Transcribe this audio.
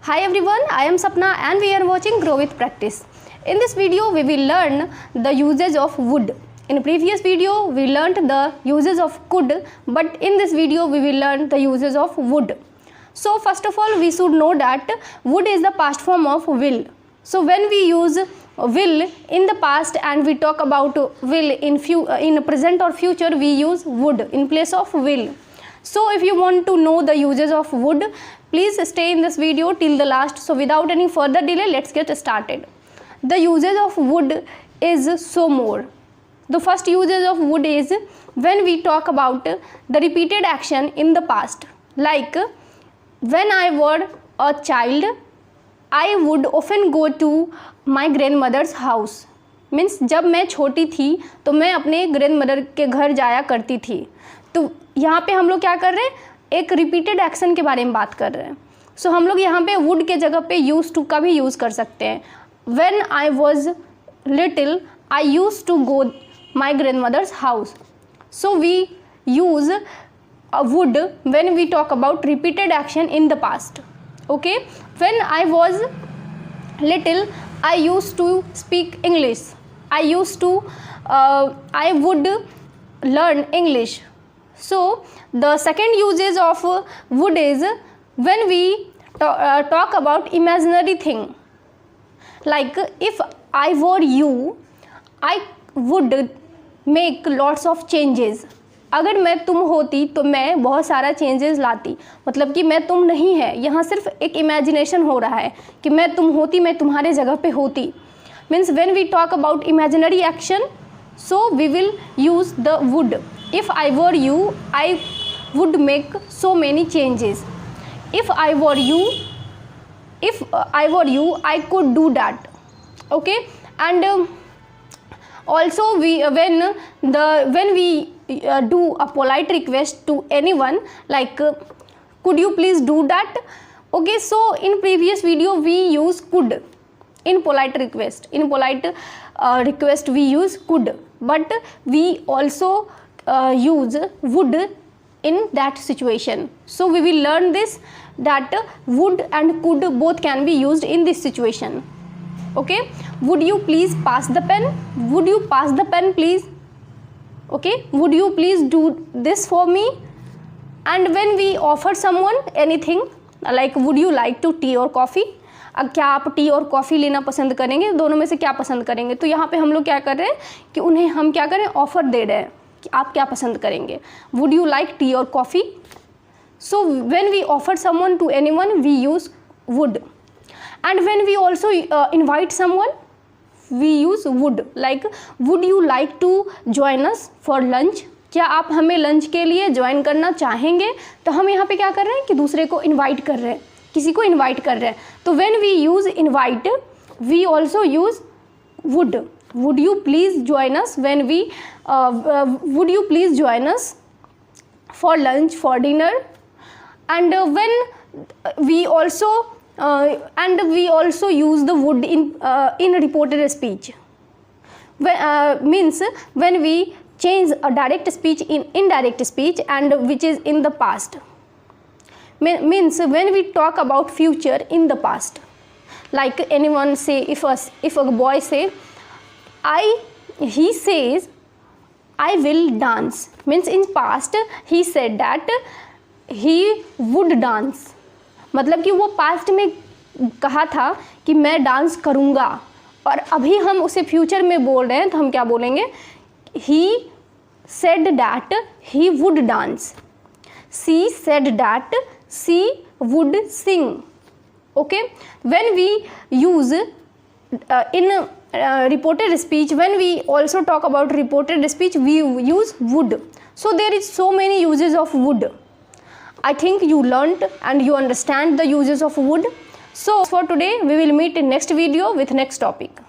Hi everyone, I am Sapna and we are watching Grow with Practice. In this video, we will learn the uses of wood. In previous video, we learnt the uses of could, but in this video, we will learn the uses of would. So first of all, we should know that would is the past form of will. So when we use will in the past and we talk about will in present or future, we use would in place of will. So if you want to know the uses of would, please stay in this video till the last. So without any further delay, let's get started. The uses of would is so more. The first uses of would is when we talk about the repeated action in the past. Like when I were a child, I would often go to my grandmother's house. Means जब मैं छोटी थी तो मैं अपने grandmother के घर जाया करती थी. तो यहाँ पे हम लोग क्या कर रहे हैं, एक रिपीटेड एक्शन के बारे में बात कर रहे हैं. सो हम लोग यहाँ पे वुड के जगह पे यूज टू का भी यूज़ कर सकते हैं. When I was little I use to go my grandmother's house. So we use would when we talk about repeated action in the past. Okay, when I was little I used to speak English. I would learn English. So the second uses of would is when we talk about imaginary thing. Like if I were you, I would make lots of changes. अगर मैं तुम होती तो मैं बहुत सारा changes लाती. मतलब कि मैं तुम नहीं है, यहाँ सिर्फ एक इमेजिनेशन हो रहा है कि मैं तुम होती, मैं तुम्हारे जगह पे होती. Means when we talk about imaginary action, so we will use the would. If I were you I would make so many changes. If I were you I could do that. Okay, and also when we do a polite request to anyone, like could you please do that. Okay, so in previous video we use could in polite request. In polite request we use could, but we also use would in that situation. So we will learn this, that would and could both can be used in this situation. Okay, would you please pass the pen. Would you pass the pen please. Okay, would you please do this for me. And when we offer someone anything, like would you like to tea or coffee. अब क्या आप T और coffee लेना पसंद करेंगे, दोनों में से क्या पसंद करेंगे. तो यहाँ पे हम लोग क्या कर रहे हैं कि उन्हें हम क्या करें, ऑफ़र दे रहे हैं कि आप क्या पसंद करेंगे. वुड यू लाइक टी और coffee. So when we offer someone to anyone we use would. And when we also invite someone, we use would. Like would you like to join us for lunch. क्या आप हमें lunch के लिए join करना चाहेंगे. तो हम यहाँ पे क्या कर रहे हैं कि दूसरे को इनवाइट कर रहे हैं, किसी को इनवाइट कर रहे हैं. तो when we use invite, we also use would. Would you please join us when we would you please join us for lunch, for dinner. And when we also use the would in reported speech. Means when we change a direct speech in indirect speech, and which is in the past. Means when we talk about future in the past. Like anyone say, if a boy say he says I will dance. Means in past he said that he would dance. मतलब कि वो past में कहा था कि मैं dance करूँगा, और अभी हम उसे फ्यूचर में बोल रहे हैं तो हम क्या बोलेंगे, he said that he would dance. She said that she would sing. Okay, when we use in reported speech, when we also talk about reported speech, we use would. So there is so many uses of would. I think you learnt and you understand the uses of would. So for today we will meet in next video with next topic.